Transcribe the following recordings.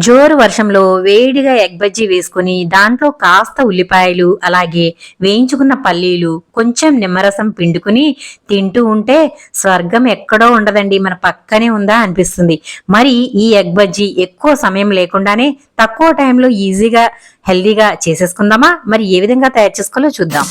జోరు వర్షంలో వేడిగా ఎగ్ బజ్జీ వేసుకుని దాంట్లో కాస్త ఉల్లిపాయలు అలాగే వేయించుకున్న పల్లీలు కొంచెం నిమ్మరసం పిండుకుని తింటూ ఉంటే స్వర్గం ఎక్కడో ఉండదండి, మన పక్కనే ఉందా అనిపిస్తుంది. మరి ఈ ఎగ్ బజ్జీ ఎక్కువ సమయం లేకుండానే తక్కువ టైంలో ఈజీగా హెల్దీగా చేసేసుకుందామా? మరి ఏ విధంగా తయారు చేసుకోవాలో చూద్దాం.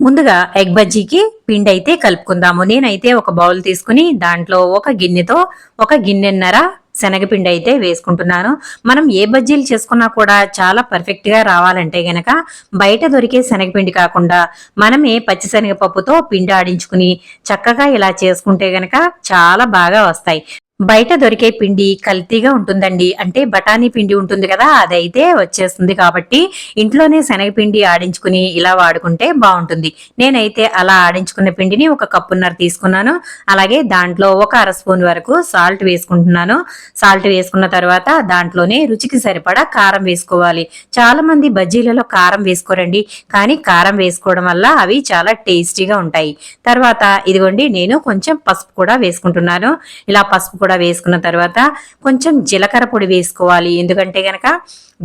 ముందుగా ఎగ్ బజ్జీకి పిండి అయితే కలుపుకుందాము. నేనైతే ఒక బౌల్ తీసుకుని దాంట్లో ఒక గిన్నెతో ఒక గిన్నెన్నర శనగపిండి అయితే వేసుకుంటున్నాను. మనం ఏ బజ్జీలు చేసుకున్నా కూడా చాలా పర్ఫెక్ట్ గా రావాలంటే గనక బయట దొరికే శనగపిండి కాకుండా మనమే పచ్చి శనగపప్పుతో పిండి ఆడించుకుని చక్కగా ఇలా చేసుకుంటే గనక చాలా బాగా వస్తాయి. బయట దొరికే పిండి కల్తీగా ఉంటుందండి. అంటే బఠానీ పిండి ఉంటుంది కదా, అదైతే వచ్చేస్తుంది. కాబట్టి ఇంట్లోనే శనగపిండి ఆడించుకుని ఇలా వాడుకుంటే బాగుంటుంది. నేనైతే అలా ఆడించుకున్న పిండిని ఒక కప్పున్నర తీసుకున్నాను. అలాగే దాంట్లో ఒక అర స్పూన్ వరకు సాల్ట్ వేసుకుంటున్నాను. సాల్ట్ వేసుకున్న తర్వాత దాంట్లోనే రుచికి సరిపడా కారం వేసుకోవాలి. చాలా మంది బజ్జీలలో కారం వేసుకోరండి, కానీ కారం వేసుకోవడం వల్ల అవి చాలా టేస్టీగా ఉంటాయి. తర్వాత ఇదిగోండి, నేను కొంచెం పసుపు కూడా వేసుకుంటున్నాను. ఇలా పసుపు కూడా వేసుకున్న తర్వాత కొంచెం జీలకర్ర పొడి వేసుకోవాలి. ఎందుకంటే గనక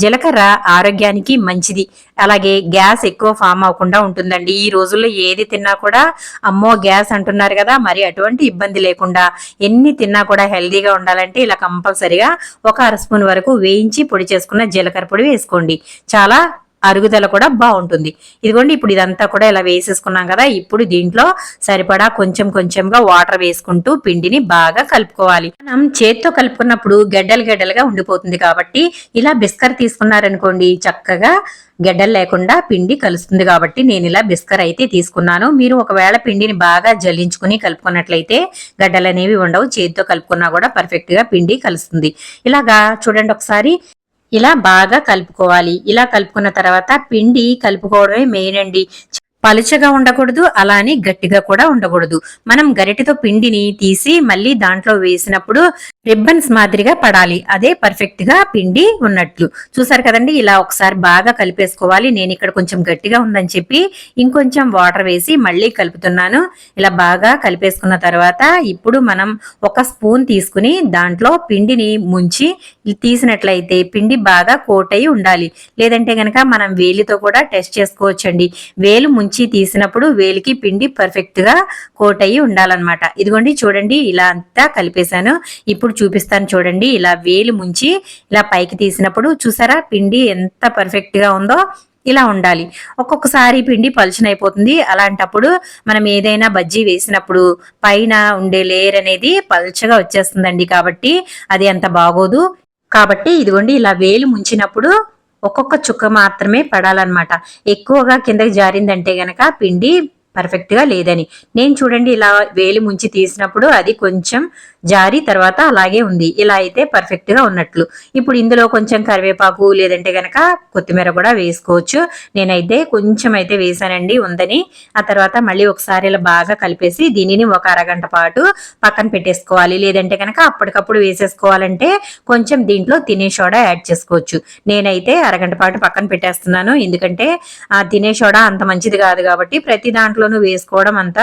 జీలకర్ర ఆరోగ్యానికి మంచిది. అలాగే గ్యాస్ ఎక్కువ ఫామ్ అవ్వకుండా ఉంటుందండి. ఈ రోజుల్లో ఏది తిన్నా కూడా అమ్మో గ్యాస్ అంటున్నారు కదా, మరి అటువంటి ఇబ్బంది లేకుండా ఎన్ని తిన్నా కూడా హెల్దీగా ఉండాలంటే ఇలా కంపల్సరిగా ఒక అర స్పూన్ వరకు వేయించి పొడి చేసుకున్న జీలకర్ర పొడి వేసుకోండి. చాలా అరుగుదల కూడా బాగుంటుంది. ఇదిగోండి, ఇప్పుడు ఇదంతా కూడా ఇలా వేసేసుకున్నాం కదా, ఇప్పుడు దీంట్లో సరిపడా కొంచెం కొంచెంగా వాటర్ వేసుకుంటూ పిండిని బాగా కలుపుకోవాలి. మనం చేత్తో కలుపుకున్నప్పుడు గడ్డలు గడ్డలుగా ఉండిపోతుంది. కాబట్టి ఇలా బిస్కర్ తీసుకున్నారనుకోండి, చక్కగా గడ్డలు లేకుండా పిండి కలుస్తుంది. కాబట్టి నేను ఇలా బిస్కర్ అయితే తీసుకున్నాను. మీరు ఒకవేళ పిండిని బాగా జల్లించుకుని కలుపుకున్నట్లయితే గడ్డలు అనేవి ఉండవు. చేతితో కలుపుకున్నా కూడా పర్ఫెక్ట్ గా పిండి కలుస్తుంది. ఇలాగా చూడండి ఒకసారి, ఇలా బాగా కలుపుకోవాలి. ఇలా కలుపుకున్న తర్వాత పిండి కలుపుకోవడమే మెయిన్ అండి. పలుచగా ఉండకూడదు, అలానే గట్టిగా కూడా ఉండకూడదు. మనం గరిటెతో పిండిని తీసి మళ్ళీ దాంట్లో వేసినప్పుడు రిబ్బన్స్ మాదిరిగా పడాలి. అదే పర్ఫెక్ట్ గా పిండి ఉన్నట్లు. చూసారు కదండి, ఇలా ఒకసారి బాగా కలిపేసుకోవాలి. నేను ఇక్కడ కొంచెం గట్టిగా ఉందని చెప్పి ఇంకొంచెం వాటర్ వేసి మళ్ళీ కలుపుతున్నాను. ఇలా బాగా కలిపేసుకున్న తర్వాత ఇప్పుడు మనం ఒక స్పూన్ తీసుకుని దాంట్లో పిండిని ముంచి తీసినట్లయితే పిండి బాగా కోట్ అయి ఉండాలి. లేదంటే గనక మనం వేలితో కూడా టెస్ట్ చేసుకోవచ్చండి. వేలు ముంచి తీసినప్పుడు వేలికి పిండి పర్ఫెక్ట్ గా కోట్ అయ్యి ఉండాలన్నమాట. ఇదిగోండి చూడండి, ఇలా అంతా కలిపేశాను. ఇప్పుడు చూపిస్తాను చూడండి. ఇలా వేలు ముంచి ఇలా పైకి తీసినప్పుడు చూసారా పిండి ఎంత పర్ఫెక్ట్ గా ఉందో. ఇలా ఉండాలి. ఒక్కొక్కసారి పిండి పలుచనైపోతుంది. అలాంటప్పుడు మనం ఏదైనా బజ్జీ వేసినప్పుడు పైన ఉండే లేయర్ అనేది పలుచగా వచ్చేస్తుందండి. కాబట్టి అది అంత బాగోదు. కాబట్టి ఇదిగోండి, ఇలా వేలు ముంచినప్పుడు ఒక్కొక్క చుక్క మాత్రమే పడాలన్నమాట. ఎక్కువగా కిందకి జారిందంటే గనక పిండి పర్ఫెక్ట్ గా లేదని. నేను చూడండి, ఇలా వేలు ముంచి తీసినప్పుడు అది కొంచెం జారి తర్వాత అలాగే ఉంది. ఇలా అయితే పర్ఫెక్ట్ గా ఉన్నట్లు. ఇప్పుడు ఇందులో కొంచెం కరివేపాకు లేదంటే గనక కొత్తిమీర కూడా వేసుకోవచ్చు. నేనైతే కొంచెం అయితే వేసానండి ఉందని. ఆ తర్వాత మళ్ళీ ఒకసారి ఇలా బాగా కలిపేసి దీనిని ఒక అరగంట పాటు పక్కన పెట్టేసుకోవాలి. లేదంటే గనక అప్పటికప్పుడు వేసేసుకోవాలంటే కొంచెం దీంట్లో తినే సోడా యాడ్ చేసుకోవచ్చు. నేనైతే అరగంట పాటు పక్కన పెట్టేస్తున్నాను. ఎందుకంటే ఆ తినే సోడా అంత మంచిది కాదు కాబట్టి ప్రతి దాంట్లోనూ వేసుకోవడం అంత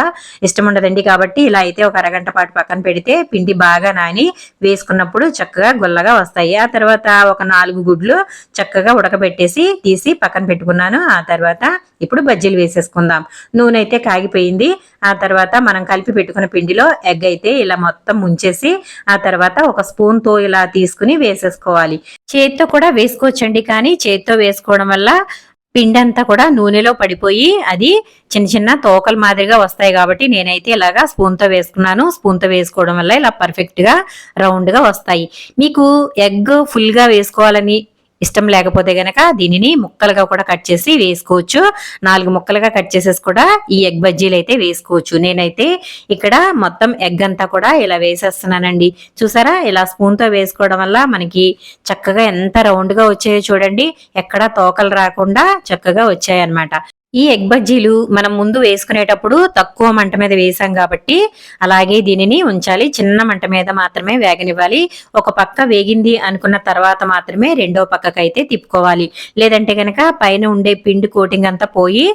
ఇష్టం ఉండదండి. కాబట్టి ఇలా అయితే ఒక అరగంట పాటు పక్కన పెడితే పిండి బాగా నాని వేసుకున్నప్పుడు చక్కగా గుల్లగా వస్తాయి. ఆ తర్వాత ఒక 4 గుడ్లు చక్కగా ఉడకబెట్టేసి తీసి పక్కన పెట్టుకున్నాను. ఆ తర్వాత ఇప్పుడు బజ్జీలు వేసేసుకుందాం. నూనె అయితే కాగిపోయింది. ఆ తర్వాత మనం కలిపి పెట్టుకున్న పిండిలో ఎగ్ అయితే ఇలా మొత్తం ముంచేసి ఆ తర్వాత ఒక స్పూన్ తో ఇలా తీసుకుని వేసేసుకోవాలి. చేతితో కూడా వేసుకోవచ్చండి, కానీ చేతితో వేసుకోవడం వల్ల పిండి అంతా కూడా నూనెలో పడిపోయి అది చిన్న చిన్న తోకల మాదిరిగా వస్తాయి. కాబట్టి నేనైతే ఇలాగా స్పూన్ తో వేసుకున్నాను. స్పూన్ తో వేసుకోవడం వల్ల ఇలా పర్ఫెక్ట్ గా రౌండ్ గా వస్తాయి. మీకు ఎగ్ ఫుల్ గా వేసుకోవాలని ఇష్టం లేకపోతే గనక దీనిని ముక్కలుగా కూడా కట్ చేసి వేసుకోవచ్చు. 4 ముక్కలుగా కట్ చేసేసి కూడా ఈ ఎగ్ బజ్జీలు అయితే వేసుకోవచ్చు. నేనైతే ఇక్కడ మొత్తం ఎగ్ అంతా కూడా ఇలా వేసేస్తున్నానండి. చూసారా, ఇలా స్పూన్ తో వేసుకోవడం వల్ల మనకి చక్కగా ఎంత రౌండ్ గా వచ్చాయో చూడండి. ఎక్కడా తోకలు రాకుండా చక్కగా వచ్చాయి అన్నమాట. ఈ ఎగ్ బజ్జీలు మనం ముందు వేసుకునేటప్పుడు తక్కువ మంట మీద వేసాం కాబట్టి అలాగే దీనిని ఉంచాలి. చిన్న మంట మీద మాత్రమే వేగనివ్వాలి. ఒక పక్క వేగింది అనుకున్న తర్వాత మాత్రమే రెండో పక్కకైతే తిప్పుకోవాలి. లేదంటే గనక పైన ఉండే పిండి కోటింగ్ అంతా పోయి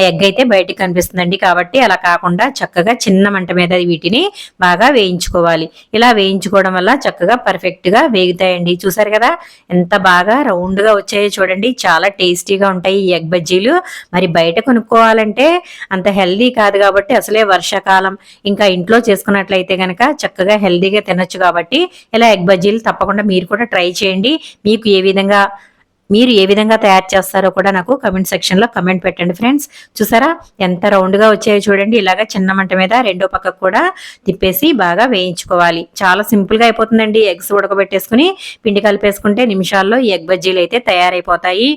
ఎగ్ అయితే బయటికి కనిపిస్తుందండి. కాబట్టి అలా కాకుండా చక్కగా చిన్న మంట మీద వీటిని బాగా వేయించుకోవాలి. ఇలా వేయించుకోవడం వల్ల చక్కగా పర్ఫెక్ట్ గా వేగుతాయండి. చూసారు కదా ఎంత బాగా రౌండ్ గా వచ్చాయో చూడండి. చాలా టేస్టీగా ఉంటాయి ఈ ఎగ్ బజ్జీలు. మరి బయట కొనుక్కోవాలంటే అంత హెల్దీ కాదు కాబట్టి అసలే వర్షాకాలం ఇంకా ఇంట్లో చేసుకున్నట్లయితే గనక చక్కగా హెల్దీగా తినొచ్చు కాబట్టి ఇలా ఎగ్ బజ్జీలు తప్పకుండా మీరు కూడా ట్రై చేయండి. మీకు మీరు ఏ విధంగా తయారు చేస్తారో కూడా నాకు కమెంట్ సెక్షన్ లో కమెంట్ పెట్టండి ఫ్రెండ్స్. చూసారా ఎంత రౌండ్ గా వచ్చాయో చూడండి. ఇలాగా చిన్న మంట మీద రెండో పక్కకు కూడా తిప్పేసి బాగా వేయించుకోవాలి. చాలా సింపుల్ గా అయిపోతుందండి. ఎగ్స్ ఉడకబెట్టేసుకుని పిండి కలిపేసుకుంటే నిమిషాల్లో ఈ ఎగ్ బజ్జీలు అయితే తయారైపోతాయి.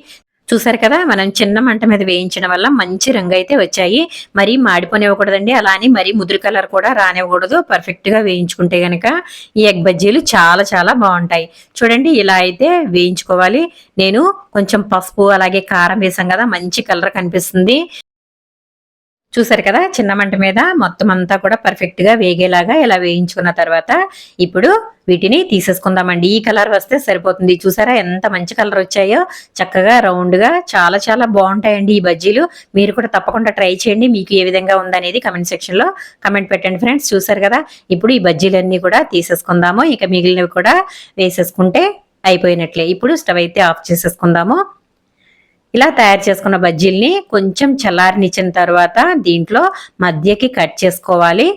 చూసారు కదా మనం చిన్న మంట మీద వేయించడం వల్ల మంచి రంగు అయితే వచ్చాయి. మరి మాడిపోనివ్వకూడదండి. అలా అని మరి ముదురు కలర్ కూడా రానివ్వకూడదు. పర్ఫెక్ట్ గా వేయించుకుంటే గనక ఈ ఎగ్ బజ్జీలు చాలా చాలా బాగుంటాయి. చూడండి ఇలా అయితే వేయించుకోవాలి. నేను కొంచెం పసుపు అలాగే కారం వేసాం కదా మంచి కలర్ కనిపిస్తుంది. చూసారు కదా చిన్న మంట మీద మొత్తం అంతా కూడా పర్ఫెక్ట్ గా వేగేలాగా ఇలా వేయించుకున్న తర్వాత ఇప్పుడు వీటిని తీసేసుకుందామండి. ఈ కలర్ వస్తే సరిపోతుంది. చూసారా ఎంత మంచి కలర్ వచ్చాయో చక్కగా రౌండ్ గా చాలా చాలా బాగుంటాయండి ఈ బజ్జీలు. మీరు కూడా తప్పకుండా ట్రై చేయండి. మీకు ఏ విధంగా ఉందనేది కమెంట్ సెక్షన్ లో కమెంట్ పెట్టండి ఫ్రెండ్స్. చూసారు కదా ఇప్పుడు ఈ బజ్జీలన్నీ కూడా తీసేసుకుందాము. ఇక మిగిలినవి కూడా వేసేసుకుంటే అయిపోయినట్లే. ఇప్పుడు స్టవ్ అయితే ఆఫ్ చేసేసుకుందాము. ఇలా తయారు చేసుకున్న బజ్జీల్ని కొంచెం చల్లారనిచ్చిన తర్వాత దీంట్లో మధ్యకి కట్ చేసుకోవాలి.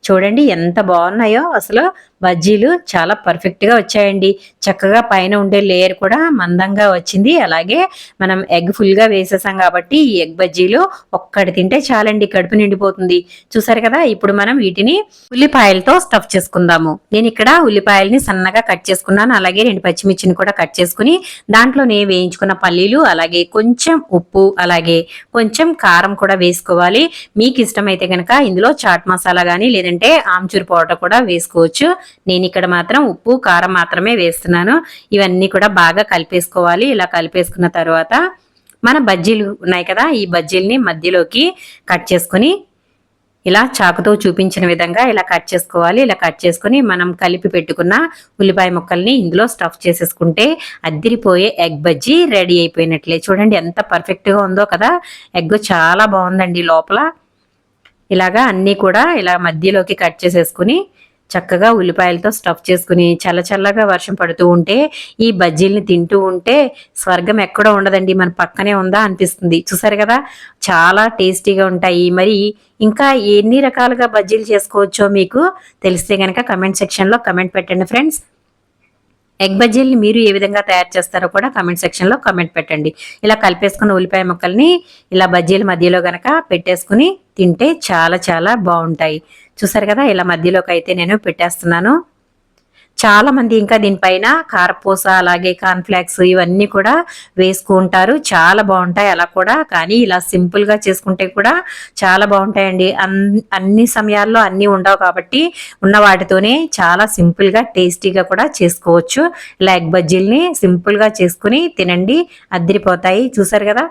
చూడండి ఎంత బాగున్నాయో అసలు బజ్జీలు చాలా పర్ఫెక్ట్ గా వచ్చాయండి. చక్కగా పైన ఉండే లేయర్ కూడా మందంగా వచ్చింది. అలాగే మనం ఎగ్ ఫుల్ గా వేసేసాం కాబట్టి ఈ ఎగ్ బజ్జీలు ఒక్కటి తింటే చాలండి, కడుపు నిండిపోతుంది. చూసారు కదా ఇప్పుడు మనం వీటిని ఉల్లిపాయలతో స్టఫ్ చేసుకుందాము. నేను ఇక్కడ ఉల్లిపాయల్ని సన్నగా కట్ చేసుకున్నాను. అలాగే 2 పచ్చిమిర్చిని కూడా కట్ చేసుకుని దాంట్లోనే వేయించుకున్న పల్లీలు అలాగే కొంచెం ఉప్పు అలాగే కొంచెం కారం కూడా వేసుకోవాలి. మీకు ఇష్టమైతే కనుక ఇందులో చాట్ మసాలా గానీ లేదంటే ఆమ్చూర్ పౌడర్ కూడా వేసుకోవచ్చు. నేను ఇక్కడ మాత్రం ఉప్పు కారం మాత్రమే వేస్తున్నాను. ఇవన్నీ కూడా బాగా కలిపేసుకోవాలి. ఇలా కలిపేసుకున్న తర్వాత మన బజ్జీలు ఉన్నాయి కదా ఈ బజ్జీల్ని మధ్యలోకి కట్ చేసుకుని ఇలా చాకుతో చూపించిన విధంగా ఇలా కట్ చేసుకోవాలి. ఇలా కట్ చేసుకుని మనం కలిపి పెట్టుకున్న ఉల్లిపాయ ముక్కల్ని ఇందులో స్టఫ్ చేసేసుకుంటే అద్దిరిపోయే ఎగ్ బజ్జీ రెడీ అయిపోయినట్లే. చూడండి ఎంత పర్ఫెక్ట్ గా ఉందో కదా. ఎగ్ చాలా బాగుందండి లోపల. ఇలాగా అన్నీ కూడా ఇలా మధ్యలోకి కట్ చేసేసుకుని చక్కగా ఉల్లిపాయలతో స్టఫ్ చేసుకుని చల్లచల్లగా వర్షం పడుతూ ఉంటే ఈ బజ్జీల్ని తింటూ ఉంటే స్వర్గం ఎక్కడో ఉండదండి, మన పక్కనే ఉందా అనిపిస్తుంది. చూసారు కదా చాలా టేస్టీగా ఉంటాయి. మరి ఇంకా ఎన్ని రకాలుగా బజ్జీలు చేసుకోవచ్చో మీకు తెలిస్తే కనుక కమెంట్ సెక్షన్ లో కమెంట్ పెట్టండి ఫ్రెండ్స్. ఎగ్ బజ్జీల్ని మీరు ఏ విధంగా తయారు చేస్తారో కూడా కమెంట్ సెక్షన్ లో కమెంట్ పెట్టండి. ఇలా కలిపేసుకున్న ఉల్లిపాయ ముక్కల్ని ఇలా బజ్జీల మధ్యలో గనక పెట్టేసుకుని తింటే చాలా చాలా బాగుంటాయి. చూసారు కదా ఇలా మధ్యలోకి అయితే నేను పెట్టేస్తున్నాను. చాలా మంది ఇంకా దీనిపైన కారపూస అలాగే కార్న్ఫ్లాక్స్ ఇవన్నీ కూడా వేసుకుంటారు. చాలా బాగుంటాయి అలా కూడా. కానీ ఇలా సింపుల్ గా చేసుకుంటే కూడా చాలా బాగుంటాయండి. అన్ని సమయాల్లో అన్ని ఉండవు కాబట్టి ఉన్న వాటితోనే చాలా సింపుల్ గా టేస్టీగా కూడా చేసుకోవచ్చు. ఇలా ఎగ్ బజ్జీల్ని సింపుల్ గా చేసుకుని తినండి, అద్దిరిపోతాయి. చూసారు కదా